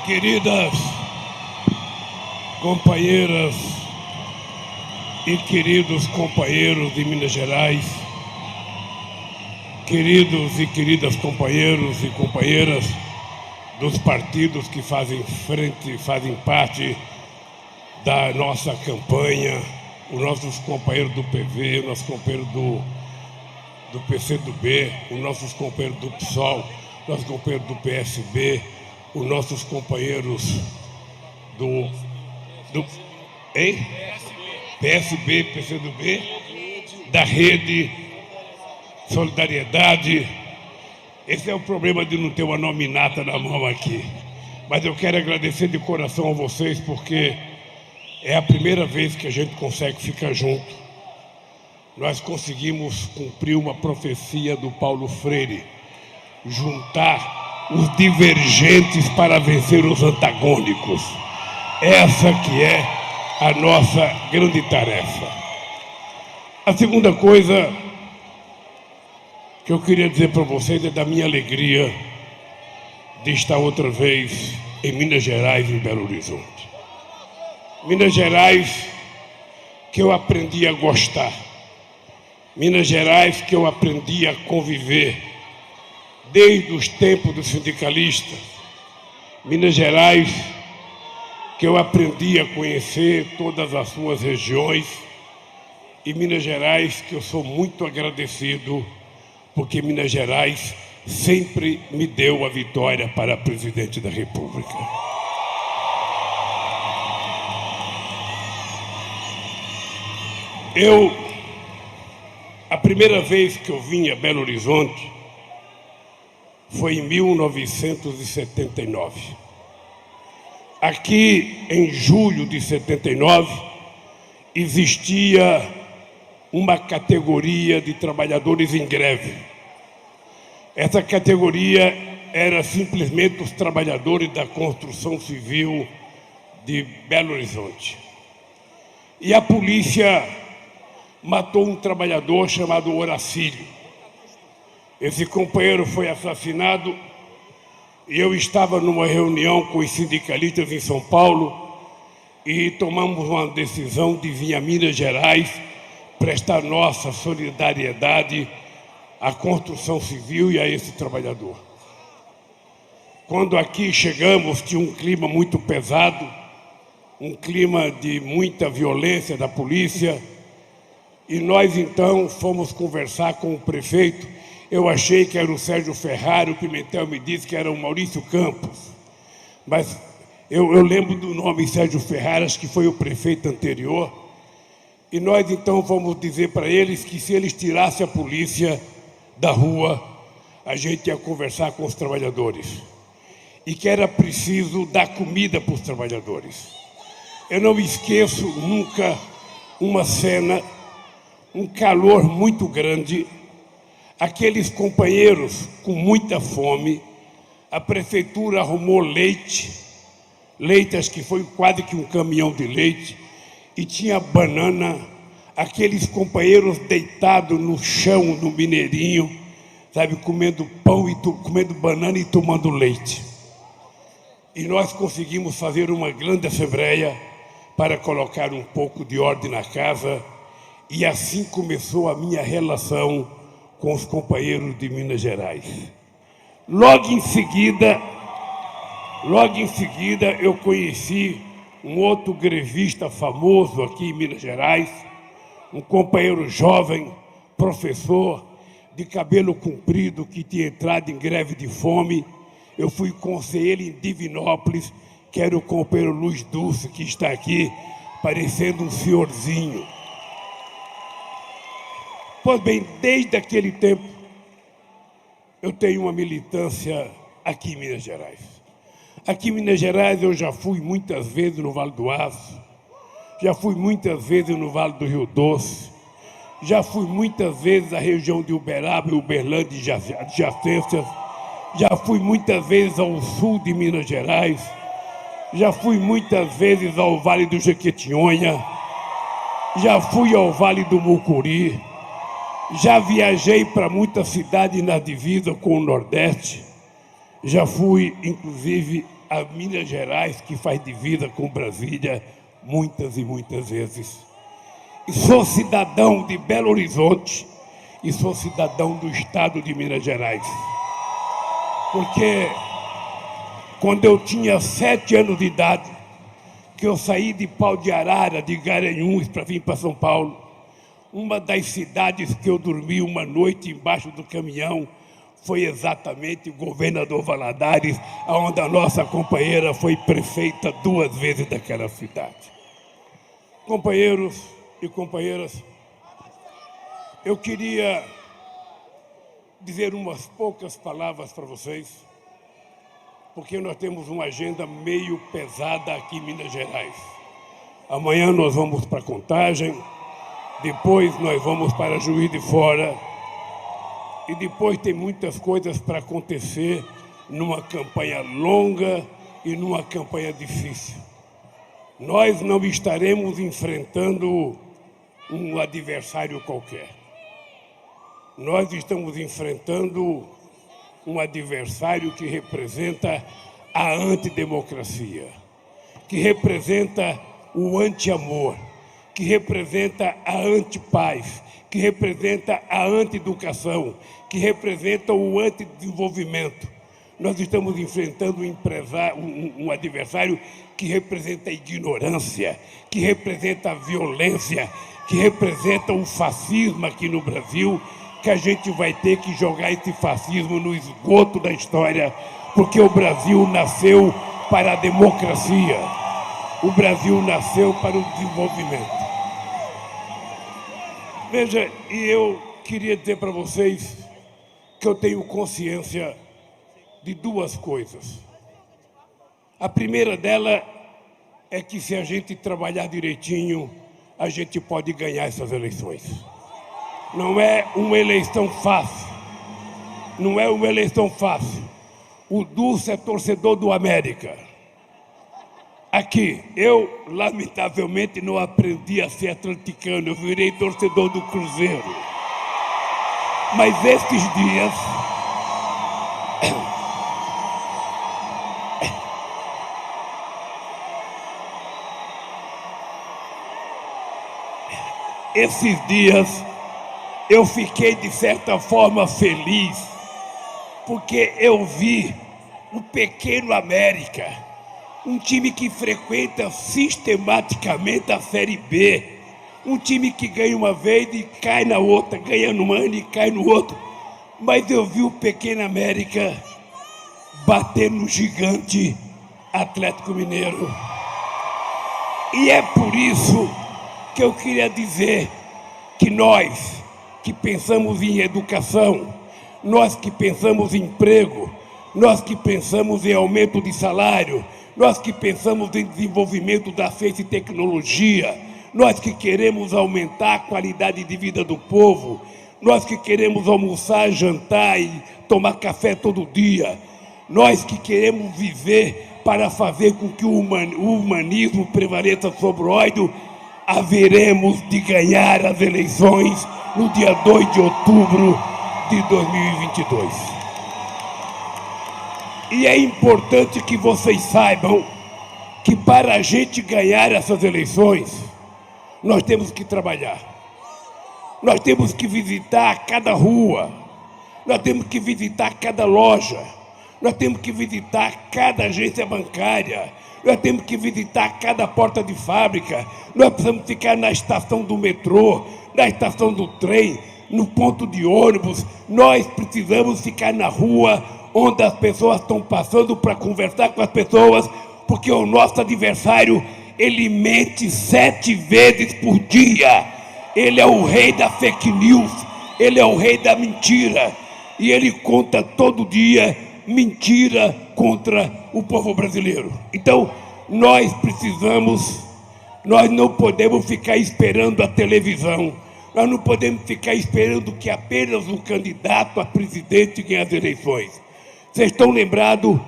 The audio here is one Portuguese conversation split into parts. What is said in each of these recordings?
Queridas companheiras e queridos companheiros de Minas Gerais, queridos e queridas companheiros e companheiras dos partidos que fazem parte da nossa campanha, os nossos companheiros do PV, os nossos companheiros do PCdoB, os nossos companheiros do PSOL, os nossos companheiros do PSB, os nossos companheiros do PSB, PCdoB, da Rede, Solidariedade. Esse é o problema de não ter uma nominata na mão aqui. Mas eu quero agradecer de coração a vocês, porque é a primeira vez que a gente consegue ficar junto. Nós conseguimos cumprir uma profecia do Paulo Freire, juntar os divergentes para vencer os antagônicos. Essa que é a nossa grande tarefa. A segunda coisa que eu queria dizer para vocês é da minha alegria de estar outra vez em Minas Gerais, em Belo Horizonte. Minas Gerais que eu aprendi a gostar. Minas Gerais que eu aprendi a conviver desde os tempos dos sindicalistas. Minas Gerais que eu aprendi a conhecer todas as suas regiões. E Minas Gerais que eu sou muito agradecido, porque Minas Gerais sempre me deu a vitória para presidente da República. A primeira vez que eu vim a Belo Horizonte foi em 1979. Aqui, em julho de 79, existia uma categoria de trabalhadores em greve. Essa categoria era simplesmente os trabalhadores da construção civil de Belo Horizonte. E a polícia matou um trabalhador chamado Horacílio. Esse companheiro foi assassinado e eu estava numa reunião com os sindicalistas em São Paulo e tomamos uma decisão de vir a Minas Gerais prestar nossa solidariedade à construção civil e a esse trabalhador. Quando aqui chegamos, tinha um clima muito pesado, um clima de muita violência da polícia, e nós então fomos conversar com o prefeito. Eu achei que era o Sérgio Ferrari, o Pimentel me disse que era o Maurício Campos, mas eu lembro do nome Sérgio Ferrari, acho que foi o prefeito anterior. E nós então vamos dizer para eles que se eles tirassem a polícia da rua, a gente ia conversar com os trabalhadores. E que era preciso dar comida para os trabalhadores. Eu não esqueço nunca uma cena, um calor muito grande, aqueles companheiros com muita fome, a prefeitura arrumou leite, acho que foi quase que um caminhão de leite, e tinha banana, aqueles companheiros deitados no chão, no Mineirinho, sabe, comendo pão e comendo banana e tomando leite. E nós conseguimos fazer uma grande assembleia para colocar um pouco de ordem na casa, e assim começou a minha relação com os companheiros de Minas Gerais. Logo em seguida, eu conheci um outro grevista famoso aqui em Minas Gerais, um companheiro jovem, professor, de cabelo comprido, que tinha entrado em greve de fome. Eu fui conselheiro em Divinópolis, que era o companheiro Luiz Dulce, que está aqui, parecendo um senhorzinho. Pois bem, desde aquele tempo, eu tenho uma militância aqui em Minas Gerais. Aqui em Minas Gerais eu já fui muitas vezes no Vale do Aço, já fui muitas vezes no Vale do Rio Doce, já fui muitas vezes à região de Uberaba, Uberlândia e adjacências, já fui muitas vezes ao sul de Minas Gerais, já fui muitas vezes ao Vale do Jequitinhonha, já fui ao Vale do Mucuri, já viajei para muitas cidades na divisa com o Nordeste, já fui, inclusive, a Minas Gerais, que faz divisa com Brasília muitas e muitas vezes. E sou cidadão de Belo Horizonte e sou cidadão do estado de Minas Gerais. Porque quando eu tinha 7 anos de idade, que eu saí de Pau de Arara, de Garanhuns, para vir para São Paulo, uma das cidades que eu dormi uma noite embaixo do caminhão foi exatamente o Governador Valadares, onde a nossa companheira foi prefeita 2 vezes daquela cidade. Companheiros e companheiras, eu queria dizer umas poucas palavras para vocês, porque nós temos uma agenda meio pesada aqui em Minas Gerais. Amanhã nós vamos para Contagem, depois nós vamos para Juiz de Fora, e depois tem muitas coisas para acontecer numa campanha longa e numa campanha difícil. Nós não estaremos enfrentando um adversário qualquer. Nós estamos enfrentando um adversário que representa a antidemocracia, que representa o anti-amor, que representa a antipaz, que representa a anti-educação, que representa o antidesenvolvimento. Nós estamos enfrentando um adversário que representa a ignorância, que representa a violência, que representa o fascismo aqui no Brasil, que a gente vai ter que jogar esse fascismo no esgoto da história, porque o Brasil nasceu para a democracia, o Brasil nasceu para o desenvolvimento. Veja, e eu queria dizer para vocês que eu tenho consciência de 2 coisas. A primeira dela é que se a gente trabalhar direitinho, a gente pode ganhar essas eleições. Não é uma eleição fácil. Não é uma eleição fácil. O Dulce é torcedor do América. Aqui, eu, lamentavelmente, não aprendi a ser atleticano. Eu virei torcedor do Cruzeiro. Mas estes dias... Esses dias eu fiquei, de certa forma, feliz, porque eu vi o pequeno América, um time que frequenta sistematicamente a Série B, um time que ganha uma vez e cai na outra, ganha num ano e cai no outro. Mas eu vi o pequeno América bater no gigante Atlético Mineiro. E é por isso que eu queria dizer que nós que pensamos em educação, nós que pensamos em emprego, nós que pensamos em aumento de salário, nós que pensamos em desenvolvimento da ciência e tecnologia, nós que queremos aumentar a qualidade de vida do povo, nós que queremos almoçar, jantar e tomar café todo dia, nós que queremos viver para fazer com que o humanismo prevaleça sobre o ódio, haveremos de ganhar as eleições no dia 2 de outubro de 2022. E é importante que vocês saibam que para a gente ganhar essas eleições, nós temos que trabalhar. Nós temos que visitar cada rua, nós temos que visitar cada loja, nós temos que visitar cada agência bancária, nós temos que visitar cada porta de fábrica, nós precisamos ficar na estação do metrô, na estação do trem, no ponto de ônibus, nós precisamos ficar na rua onde as pessoas estão passando para conversar com as pessoas, porque o nosso adversário, ele mente 7 vezes por dia, ele é o rei da fake news, ele é o rei da mentira, e ele conta todo dia mentira contra o povo brasileiro. Então, nós não podemos ficar esperando a televisão, nós não podemos ficar esperando que apenas o candidato a presidente ganhe as eleições. Vocês estão lembrados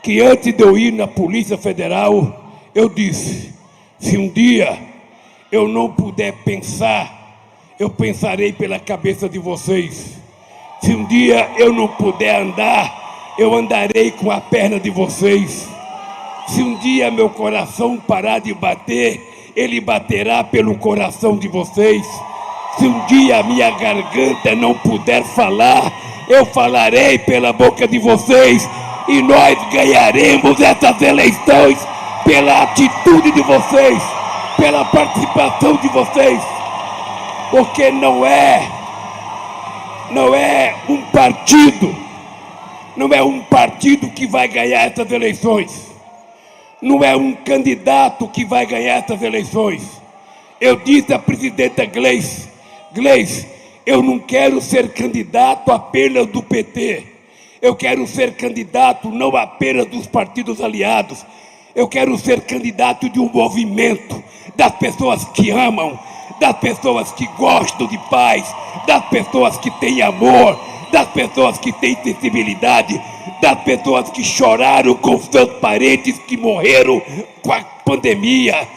que antes de eu ir na Polícia Federal, eu disse, se um dia eu não puder pensar, eu pensarei pela cabeça de vocês. Se um dia eu não puder andar, eu andarei com a perna de vocês. dia meu coração parar de bater, ele baterá pelo coração de vocês. Se um dia a minha garganta não puder falar, eu falarei pela boca de vocês. E nós ganharemos essas eleições pela atitude de vocês, pela participação de vocês. Porque não é um partido, não é um partido que vai ganhar essas eleições. Não é um candidato que vai ganhar essas eleições. Eu disse à presidenta Gleice, eu não quero ser candidato apenas do PT. Eu quero ser candidato não apenas dos partidos aliados. Eu quero ser candidato de um movimento, das pessoas que amam, das pessoas que gostam de paz, das pessoas que têm amor, das pessoas que têm sensibilidade, das pessoas que choraram com seus parentes que morreram com a pandemia,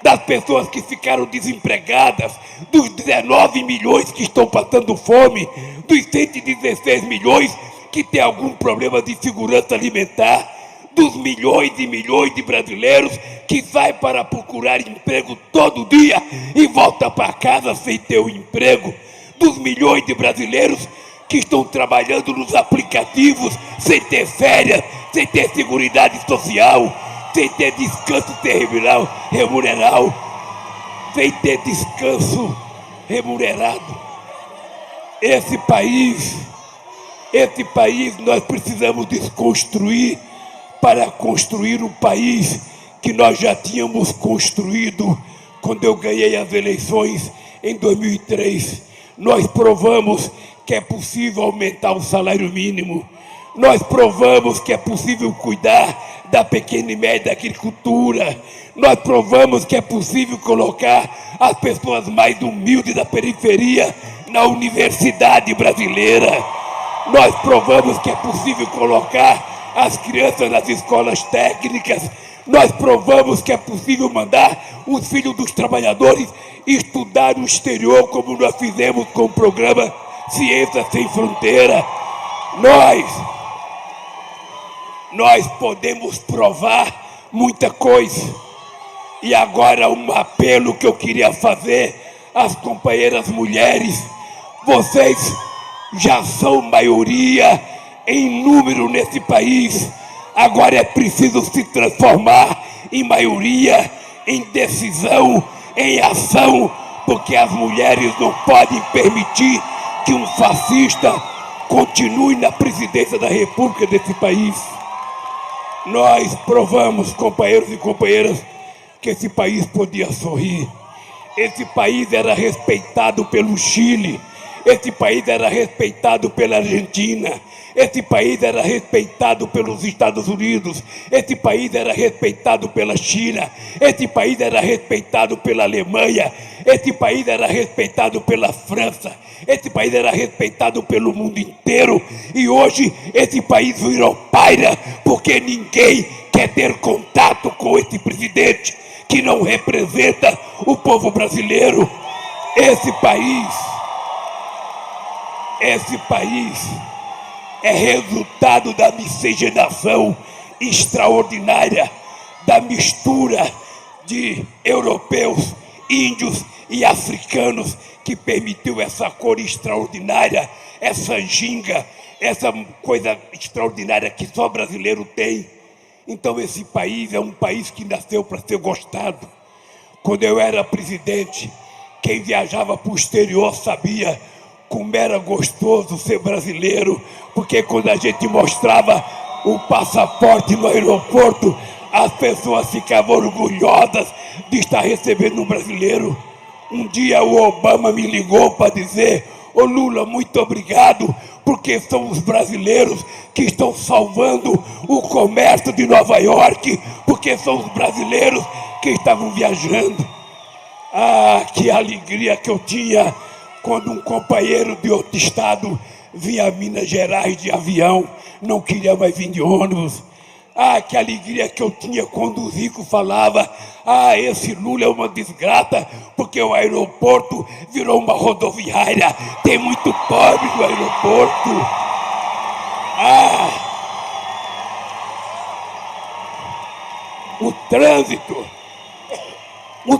das pessoas que ficaram desempregadas, dos 19 milhões que estão passando fome, dos 116 milhões que têm algum problema de segurança alimentar, dos milhões e milhões de brasileiros que saem para procurar emprego todo dia e voltam para casa sem ter um emprego, dos milhões de brasileiros que estão trabalhando nos aplicativos sem ter férias, sem ter seguridade social, sem ter descanso remunerado, sem ter descanso remunerado. Esse país nós precisamos desconstruir para construir um país que nós já tínhamos construído quando eu ganhei as eleições em 2003. Nós provamos que é possível aumentar o salário mínimo. Nós provamos que é possível cuidar da pequena e média agricultura. Nós provamos que é possível colocar as pessoas mais humildes da periferia na universidade brasileira. Nós provamos que é possível colocar as crianças nas escolas técnicas. Nós provamos que é possível mandar os filhos dos trabalhadores estudar no exterior, como nós fizemos com o programa Ciência Sem Fronteira. Nós podemos provar muita coisa. E agora um apelo que eu queria fazer às companheiras mulheres. Vocês já são maioria em número nesse país. Agora é preciso se transformar em maioria, em decisão, em ação, porque as mulheres não podem permitir que um fascista continue na presidência da República desse país. Nós provamos, companheiros e companheiras, que esse país podia sorrir. Esse país era respeitado pelo Chile. Esse país era respeitado pela Argentina. Esse país era respeitado pelos Estados Unidos. Esse país era respeitado pela China. Esse país era respeitado pela Alemanha. Esse país era respeitado pela França. Esse país era respeitado pelo mundo inteiro. E hoje esse país virou paira porque ninguém quer ter contato com esse presidente que não representa o povo brasileiro. Esse país é resultado da miscigenação extraordinária, da mistura de europeus, índios e africanos que permitiu essa cor extraordinária, essa ginga, essa coisa extraordinária que só brasileiro tem. Então esse país é um país que nasceu para ser gostado. Quando eu era presidente, quem viajava para o exterior sabia como era gostoso ser brasileiro, porque quando a gente mostrava o passaporte no aeroporto, as pessoas ficavam orgulhosas de estar recebendo um brasileiro. Um dia o Obama me ligou para dizer: ô Lula, muito obrigado, porque são os brasileiros que estão salvando o comércio de Nova York, porque são os brasileiros que estavam viajando. Ah, que alegria que eu tinha quando um companheiro de outro estado vinha a Minas Gerais de avião, não queria mais vir de ônibus. Ah, que alegria que eu tinha quando o Zico falava: ah, esse Lula é uma desgraça, porque o aeroporto virou uma rodoviária, tem muito pobre no aeroporto. O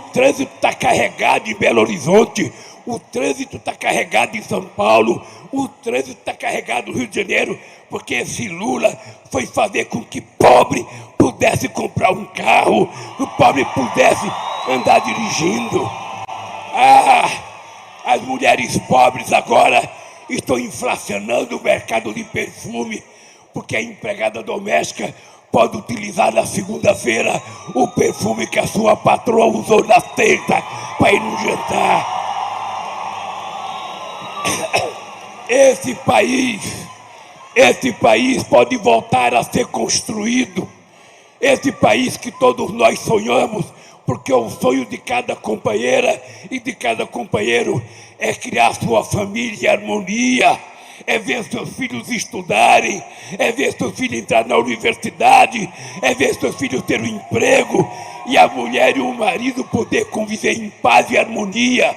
trânsito está carregado em Belo Horizonte, o trânsito está carregado em São Paulo, o trânsito está carregado no Rio de Janeiro, porque esse Lula foi fazer com que pobre pudesse comprar um carro, que o pobre pudesse andar dirigindo. As mulheres pobres agora estão inflacionando o mercado de perfume, porque a empregada doméstica pode utilizar na segunda-feira o perfume que a sua patroa usou na sexta para ir no jantar. Esse país pode voltar a ser construído. Esse país que todos nós sonhamos, porque o sonho de cada companheira e de cada companheiro é criar sua família em harmonia, é ver seus filhos estudarem, é ver seus filhos entrar na universidade, é ver seus filhos ter um emprego e a mulher e o marido poder conviver em paz e harmonia,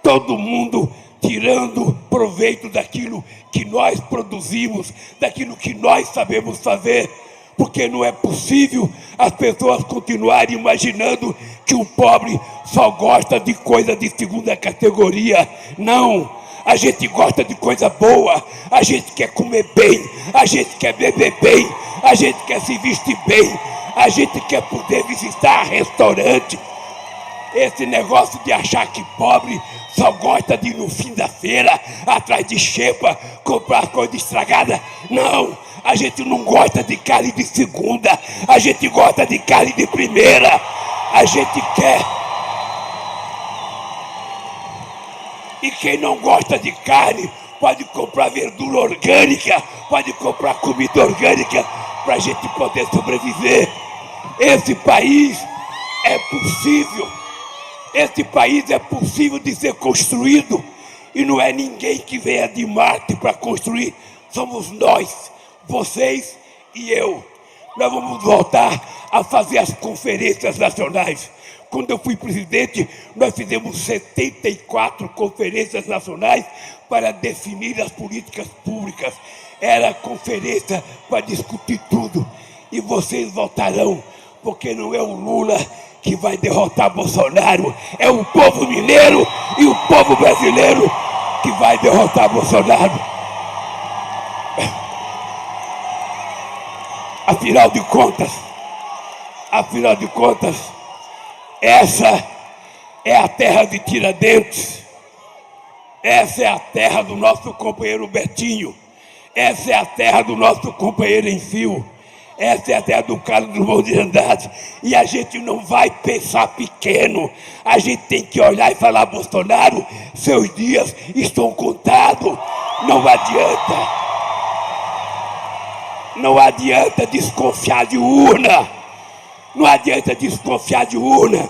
todo mundo tirando proveito daquilo que nós produzimos, daquilo que nós sabemos fazer, porque não é possível as pessoas continuarem imaginando que o pobre só gosta de coisa de segunda categoria. Não, a gente gosta de coisa boa, a gente quer comer bem, a gente quer beber bem, a gente quer se vestir bem, a gente quer poder visitar restaurante. Esse negócio de achar que pobre só gosta de ir no fim da feira, atrás de xepa, comprar coisa estragada. Não, a gente não gosta de carne de segunda, a gente gosta de carne de primeira. A gente quer. E quem não gosta de carne pode comprar verdura orgânica, pode comprar comida orgânica para a gente poder sobreviver. Esse país é possível. Esse país é possível de ser construído e não é ninguém que venha de Marte para construir, somos nós, vocês e eu. Nós vamos voltar a fazer as conferências nacionais. Quando eu fui presidente, nós fizemos 74 conferências nacionais para definir as políticas públicas. Era conferência para discutir tudo. E vocês voltarão, porque não é o Lula que vai derrotar Bolsonaro, é o povo mineiro e o povo brasileiro que vai derrotar Bolsonaro. Afinal de contas, essa é a terra de Tiradentes, essa é a terra do nosso companheiro Betinho, essa é a terra do nosso companheiro Enfio, essa é a terra do Carlos Drummond de Andrade, e a gente não vai pensar pequeno, a gente tem que olhar e falar: Bolsonaro, seus dias estão contados, não adianta desconfiar de urna,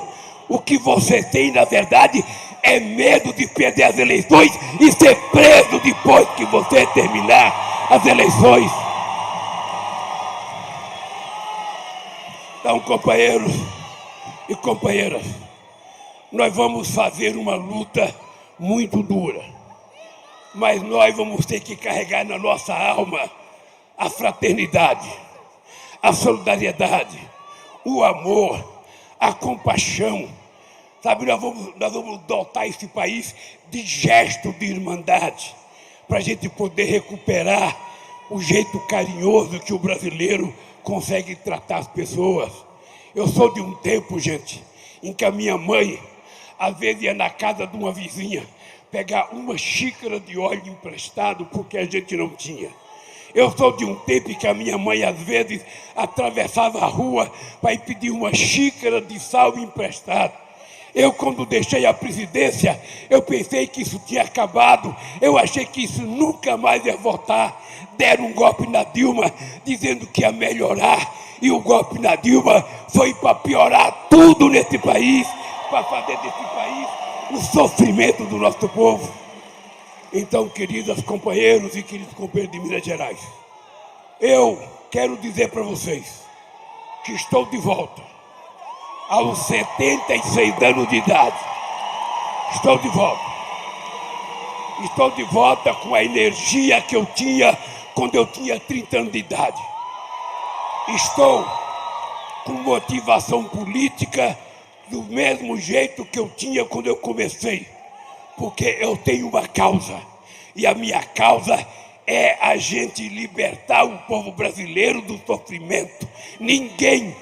o que você tem na verdade é medo de perder as eleições e ser preso depois que você terminar as eleições. Então, companheiros e companheiras, nós vamos fazer uma luta muito dura, mas nós vamos ter que carregar na nossa alma a fraternidade, a solidariedade, o amor, a compaixão. Sabe, nós vamos dotar esse país de gesto de irmandade, para a gente poder recuperar o jeito carinhoso que o brasileiro consegue tratar as pessoas. Eu sou de um tempo, gente, em que a minha mãe, às vezes, ia na casa de uma vizinha pegar uma xícara de óleo emprestado porque a gente não tinha. Eu sou de um tempo em que a minha mãe, às vezes, atravessava a rua para ir pedir uma xícara de sal emprestado. Eu, quando deixei a presidência, eu pensei que isso tinha acabado. Eu achei que isso nunca mais ia voltar. Deram um golpe na Dilma, dizendo que ia melhorar. E o golpe na Dilma foi para piorar tudo nesse país, para fazer desse país o sofrimento do nosso povo. Então, queridas companheiros e queridos companheiros de Minas Gerais, eu quero dizer para vocês que estou de volta aos 76 anos de idade. Estou de volta. Estou de volta com a energia que eu tinha quando eu tinha 30 anos de idade. com motivação política, do mesmo jeito que eu tinha quando eu comecei, porque eu tenho uma causa, e a minha causa é a gente libertar o povo brasileiro do sofrimento. Ninguém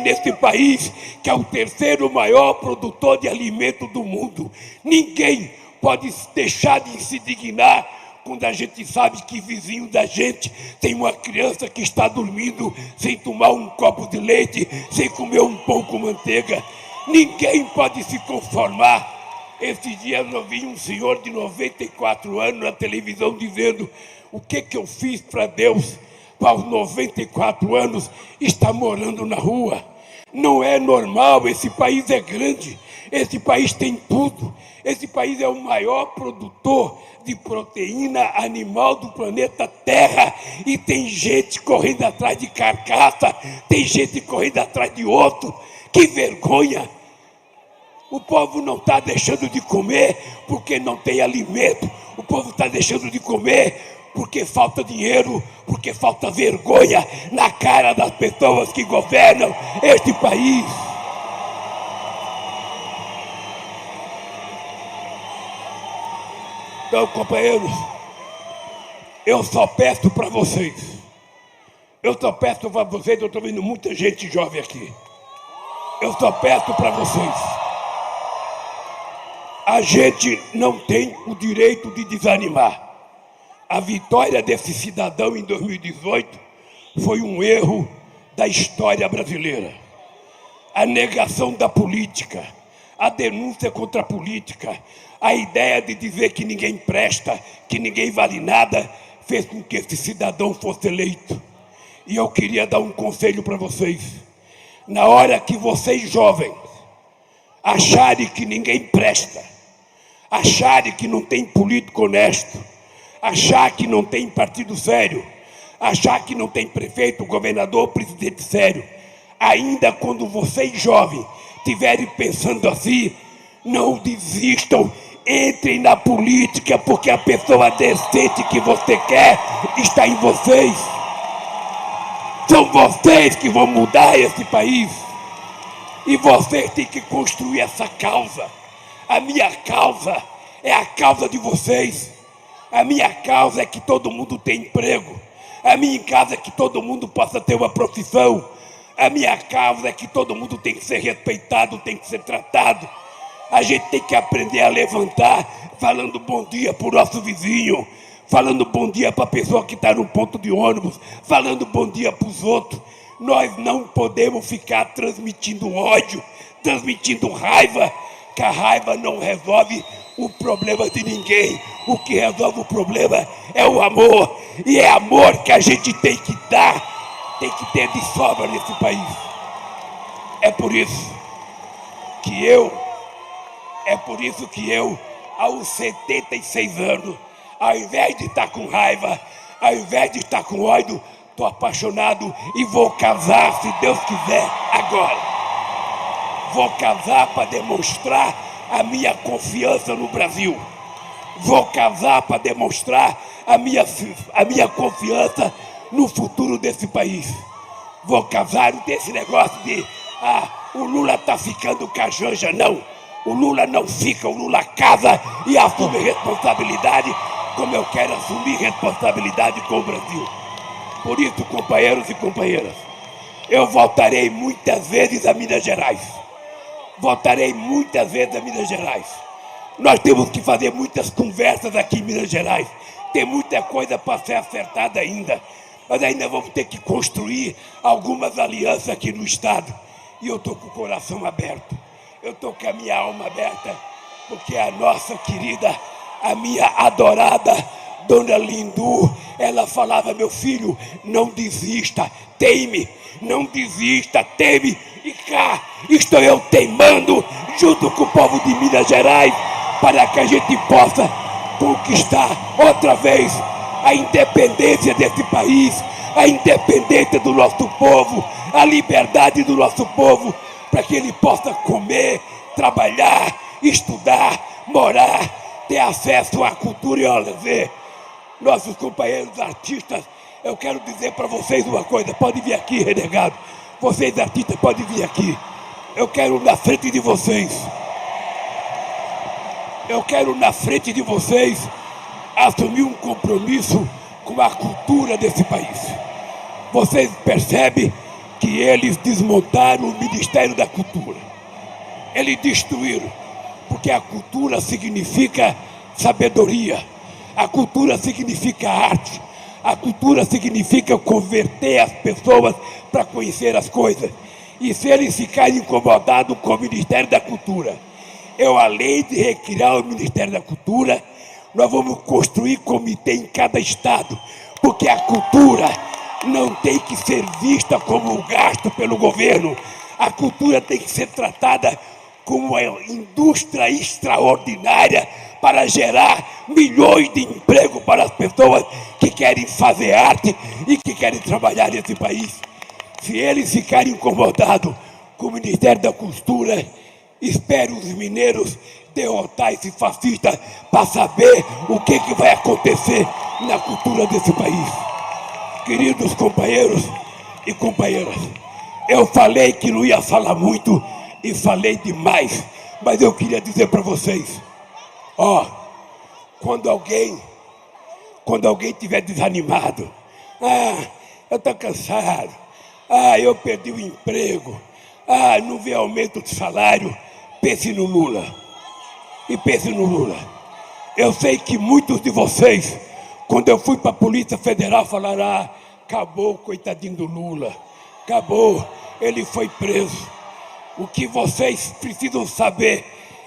nesse país, que é o terceiro maior produtor de alimento do mundo, ninguém pode deixar de se dignar quando a gente sabe que vizinho da gente tem uma criança que está dormindo sem tomar um copo de leite, sem comer um pão com manteiga. Ninguém pode se conformar. Esses dias eu vi um senhor de 94 anos na televisão dizendo: o que eu fiz para Deus para aos 94 anos estar morando na rua? Não é normal, esse país é grande, esse país tem tudo, esse país é o maior produtor de proteína animal do planeta Terra, e tem gente correndo atrás de carcaça, tem gente correndo atrás de osso. Que vergonha! O povo não está deixando de comer porque não tem alimento, o povo está deixando de comer porque falta dinheiro, porque falta vergonha na cara das pessoas que governam este país. Então, companheiros, eu só peço para vocês, eu estou vendo muita gente jovem aqui, eu só peço para vocês, a gente não tem o direito de desanimar. A vitória desse cidadão em 2018 foi um erro da história brasileira. A negação da política, a denúncia contra a política, a ideia de dizer que ninguém presta, que ninguém vale nada, fez com que esse cidadão fosse eleito. E eu queria dar um conselho para vocês. Na hora que vocês jovens acharem que ninguém presta, acharem que não tem político honesto, achar que não tem partido sério, achar que não tem prefeito, governador, presidente sério, ainda quando vocês jovens estiverem pensando assim, não desistam, entrem na política, porque a pessoa decente que você quer está em vocês. São vocês que vão mudar esse país, e vocês têm que construir essa causa. A minha causa é a causa de vocês. A minha causa é que todo mundo tenha emprego. A minha causa é que todo mundo possa ter uma profissão. A minha causa é que todo mundo tem que ser respeitado, tem que ser tratado. A gente tem que aprender a levantar falando bom dia para o nosso vizinho, falando bom dia para a pessoa que está no ponto de ônibus, falando bom dia para os outros. Nós não podemos ficar transmitindo ódio, transmitindo raiva, que a raiva não resolve o problema de ninguém. O que resolve o problema é o amor, e é amor que a gente tem que dar, tem que ter de sobra nesse país. É por isso que eu, aos 76 anos, ao invés de estar com raiva, ao invés de estar com ódio, estou apaixonado e vou casar, se Deus quiser, agora. Vou casar para demonstrar a minha confiança no Brasil. Vou casar para demonstrar a minha confiança no futuro desse país. Vou casar desse negócio de o Lula está ficando com a Janja. Não, o Lula não fica, o Lula casa e assume responsabilidade, como eu quero assumir responsabilidade com o Brasil. Por isso, companheiros e companheiras, eu voltarei muitas vezes a Minas Gerais. Voltarei muitas vezes a Minas Gerais. Nós temos que fazer muitas conversas aqui em Minas Gerais. Tem muita coisa para ser acertada ainda. Mas ainda vamos ter que construir algumas alianças aqui no Estado. E eu estou com o coração aberto. Eu estou com a minha alma aberta. Porque a nossa querida, a minha adorada Dona Lindu, ela falava: meu filho, não desista, teime, não desista, teme. E cá estou eu teimando junto com o povo de Minas Gerais para que a gente possa conquistar outra vez a independência desse país, a independência do nosso povo, a liberdade do nosso povo, para que ele possa comer, trabalhar, estudar, morar, ter acesso à cultura e ao lazer. Nossos companheiros artistas, eu quero dizer para vocês uma coisa, pode vir aqui, renegado. Vocês artistas podem vir aqui. Eu quero na frente de vocês. Eu quero na frente de vocês assumir um compromisso com a cultura desse país. Vocês percebem que eles desmontaram o Ministério da Cultura. Eles destruíram, porque a cultura significa sabedoria, a cultura significa arte, a cultura significa converter as pessoas para conhecer as coisas. E se eles ficarem incomodados com o Ministério da Cultura, eu, além de recriar o Ministério da Cultura, nós vamos construir comitê em cada estado, porque a cultura não tem que ser vista como um gasto pelo governo. A cultura tem que ser tratada como uma indústria extraordinária para gerar milhões de empregos para as pessoas que querem fazer arte e que querem trabalhar nesse país. Se eles ficarem incomodados com o Ministério da Cultura, espero os mineiros derrotar esse fascista para saber o que vai acontecer na cultura desse país. Queridos companheiros e companheiras, eu falei que não ia falar muito e falei demais, mas eu queria dizer para vocês, quando alguém estiver desanimado, eu estou cansado, eu perdi o emprego, não vê aumento de salário, pense no Lula. E pense no Lula. Eu sei que muitos de vocês, quando eu fui para a Polícia Federal, falaram, acabou o coitadinho do Lula, acabou, ele foi preso. O que vocês precisam saber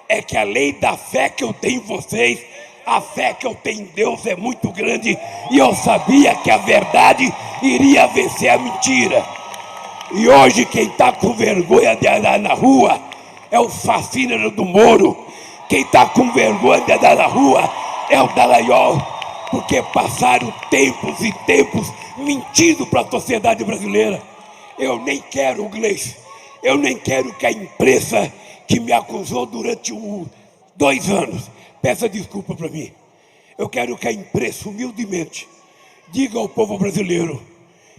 é que além da fé que eu tenho em vocês, a fé que eu tenho em Deus é muito grande e eu sabia que a verdade iria vencer a mentira. E hoje quem está com vergonha de andar na rua é o fascínio do Moro. Quem está com vergonha de andar na rua é o Dallagnol, porque passaram tempos e tempos mentindo para a sociedade brasileira. Eu nem quero, Gleice, eu nem quero que a imprensa que me acusou durante 2 anos peça desculpa para mim. Eu quero que a imprensa, humildemente, diga ao povo brasileiro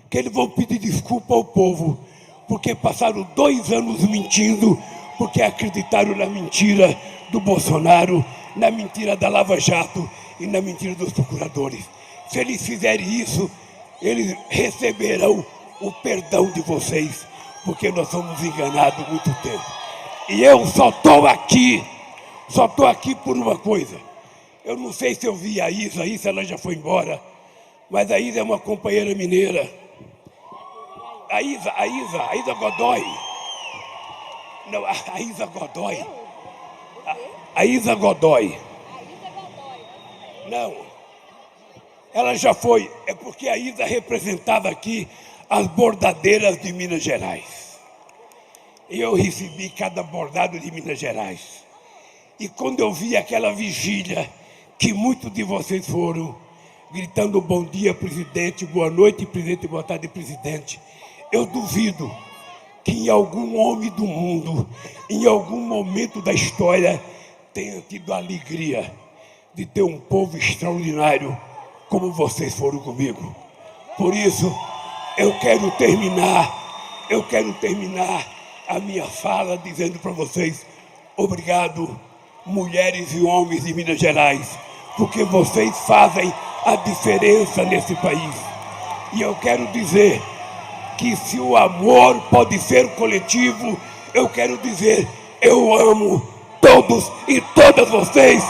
que eles vão pedir desculpa ao povo, porque passaram 2 anos mentindo, porque acreditaram na mentira do Bolsonaro, na mentira da Lava Jato e na mentira dos procuradores. Se eles fizerem isso, eles receberão o perdão de vocês, porque nós somos enganados há muito tempo. E eu só estou aqui por uma coisa. Eu não sei se eu vi a Isa ela já foi embora, mas a Isa é uma companheira mineira. A Isa Godoy. Não, a Isa Godoy. A Isa Godoy. Não. Ela já foi. É porque a Isa representava aqui as bordadeiras de Minas Gerais. E eu recebi cada bordado de Minas Gerais. E quando eu vi aquela vigília, que muitos de vocês foram, gritando bom dia, presidente, boa noite, presidente, boa tarde, presidente, eu duvido que em algum homem do mundo, em algum momento da história, tenha tido a alegria de ter um povo extraordinário como vocês foram comigo. Por isso, eu quero terminar a minha fala dizendo para vocês, obrigado, mulheres e homens de Minas Gerais, porque vocês fazem a diferença nesse país. E eu quero dizer que se o amor pode ser coletivo, eu quero dizer, eu amo todos e todas vocês,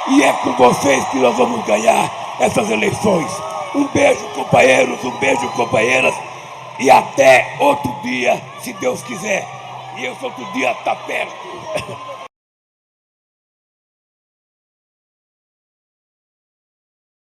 e é com vocês que nós vamos ganhar essas eleições. Um beijo, companheiros, um beijo, companheiras, e até outro dia, se Deus quiser. E esse outro dia está perto.